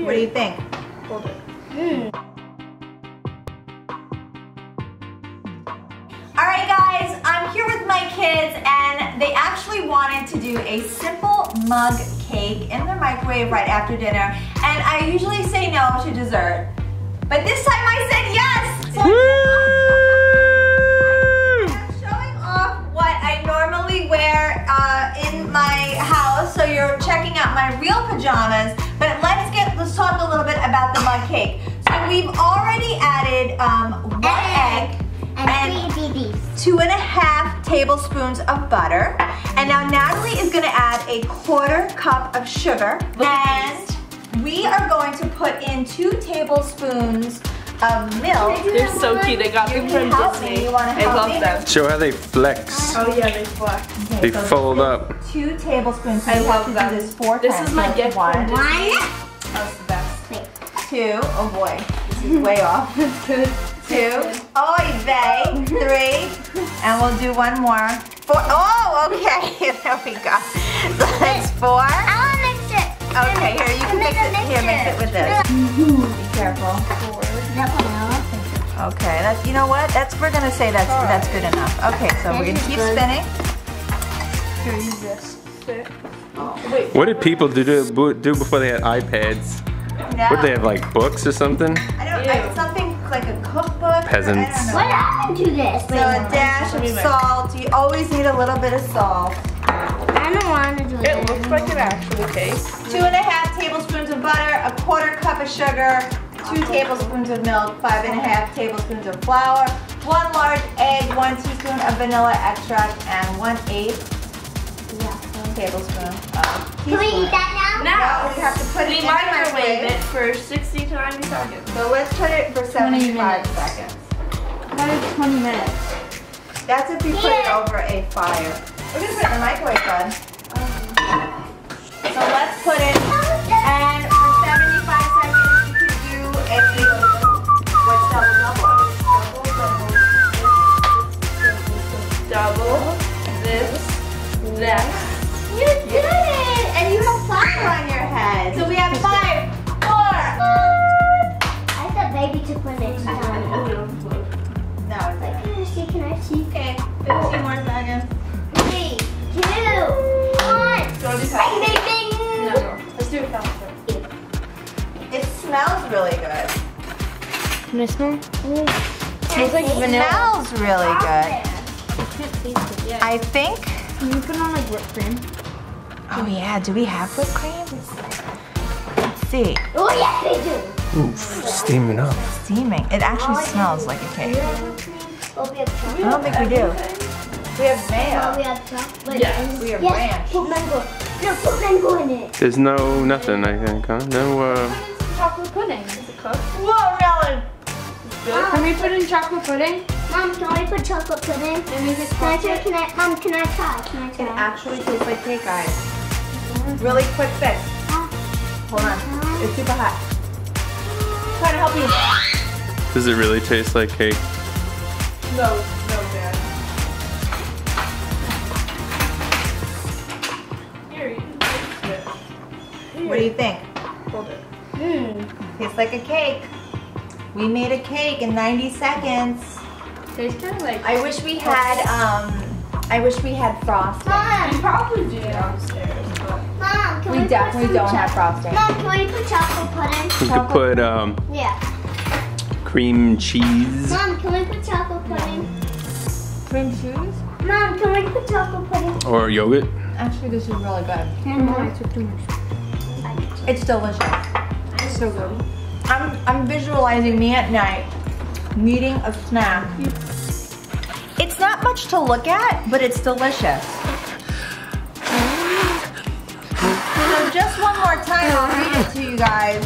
What do you think? Hold it. Alright guys, I'm here with my kids and they actually wanted to do a simple mug cake in the microwave right after dinner, and I usually say no to dessert, but this time I said yes! So I'm showing off what I normally wear in my house, so you're checking out my real pajamas, but let's talk a little bit about the mug cake. So we've already added 1 egg and 2.5 tablespoons of butter. And now Natalie is gonna add a 1/4 cup of sugar. And we are going to put in 2 tablespoons of milk. They're so cute. I got them from Disney. I love them. Show how they flex. Oh yeah, they flex. Okay, They so fold up. 2 tablespoons. So I you love have to them. do this 4 This times. is my So gift from Disney. 1, That's the best. 2, oh boy, this is way off. 2, oy vey, 3, and we'll do 1 more. 4, oh, okay, there we go. So that's 4. I want to mix it. Okay, here, you can mix it. Here, mix it with this. Be careful. Okay, that's, you know what? We're gonna say that's good enough. Okay, so we're gonna keep spinning. Here, use this. Sit. Oh, wait. What did people do before they had iPads? What did they have, like books or something? I don't, something like a cookbook. Peasants. I don't know. What happened to this? So a dash of salt. You always need a little bit of salt. I don't want to do it. It looks like it actually tastes. 2.5 tablespoons of butter, a 1/4 cup of sugar, 2 tablespoons of milk, 5.5 tablespoons of flour, 1 large egg, 1 teaspoon of vanilla extract, and 1/8 tablespoon of Can we eat that now? Now we have to put it We in the microwave microwave. it for 60 to 90 seconds. So let's put it for 75 seconds. That is 20 minutes. That's if you put it over a fire. We're gonna put it in the microwave, bud. So let's put it, and for 75 seconds you could do what's Double, this, that. You did it! And you have flour on your head. So we have 5, 4. I thought baby took my next time. No, it's like, Can I see? okay, 15 more seconds. 3, 2, 1. Bing, bing, bing. No. Let's do it faster. It smells really good. Can I smell? It like vanilla. smells really good. Yeah. I think. Can you put on like whipped cream? Oh yeah, do we have whipped cream? Let's see. Oh, yes, we do. Oof, steaming up. Steaming. It actually smells like a cake. Oh, we have chocolate. I don't think we do. We have Oh, mayo. we have chocolate. Yes, we have Yes, ranch. put mango. No, put mango in it. There's nothing I think, huh? No, Chocolate pudding. Is it cooked? Whoa, Melon! Good. Can we put in chocolate pudding? Mom, can I put chocolate pudding? And is it Can I try? chocolate? Mom, can I try? Can I It try? actually tastes like cake, guys. Really quick fix. Hold on. It's super hot. Trying to help you. does it really taste like cake? No, Dad. Here, you can taste it. What do you think? Hold it. Tastes like a cake. We made a cake in 90 seconds. Tastes kind of like. I wish we had frosting. We Mom, probably do downstairs, but. Mom, can We we definitely put some don't have frosting. Mom, can we put chocolate pudding? You could put Yeah. cream cheese. Mom, can we put chocolate pudding? Cream cheese? Mom, can we put chocolate pudding? Or yogurt. Actually, this is really good. I took too much. It's delicious. It's so good. I'm visualizing me at night needing a snack. It's not much to look at, but it's delicious. So just one more time, I'll read it to you guys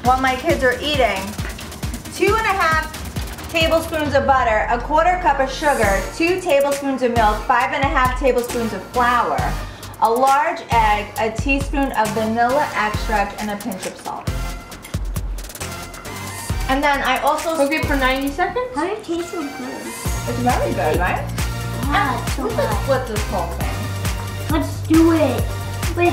while my kids are eating. 2.5 tablespoons of butter, a 1/4 cup of sugar, 2 tablespoons of milk, 5.5 tablespoons of flour, a large egg, a teaspoon of vanilla extract, and a pinch of salt. And then I also Cook it for 90 seconds? How does it taste so good? It's very good, right? Yeah, it's so We could good. split this whole thing. Let's do it. Wait,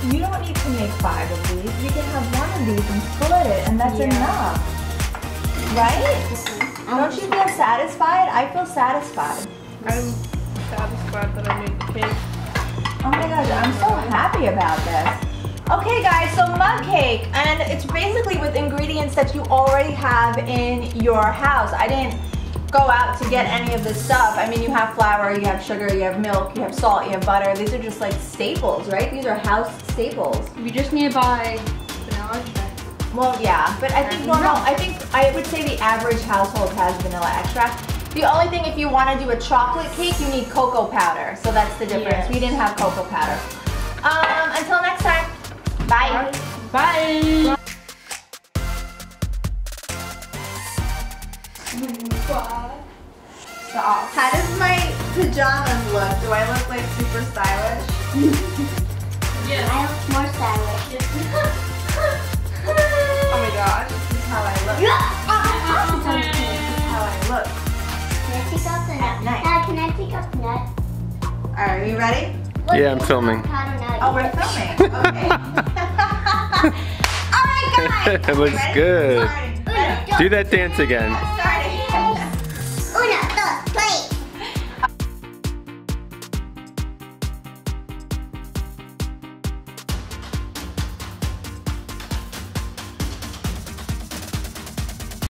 You don't need to to make 5 of these. We can have 1 of these and split it, and that's enough. Right? Don't you feel satisfied? I feel satisfied. I'm satisfied that I made the cake. Oh my gosh, I'm so happy about this. Okay guys, so mug cake, and it's basically with ingredients that you already have in your house. I didn't go out to get any of this stuff. I mean, you have flour, you have sugar, you have milk, you have salt, you have butter. These are just like staples, right? These are house staples. We just need to buy vanilla extract. Well, yeah, but I think I would say the average household has vanilla extract. The only thing, if you want to do a chocolate cake, you need cocoa powder. So that's the difference. Yes. We didn't have cocoa powder. Until next time, bye. Bye. Stop. How does my pajamas look? Do I look like super stylish? Yes. I look more stylish. Oh my gosh, this is how I look. This is how I look. Can I take off the nut? night. Dad, can I take off the nut? Alright, are you ready? Yeah, I'm filming. Oh, we're filming. Okay. Alright guys. It looks Ready? good. Ready? Do that dance again.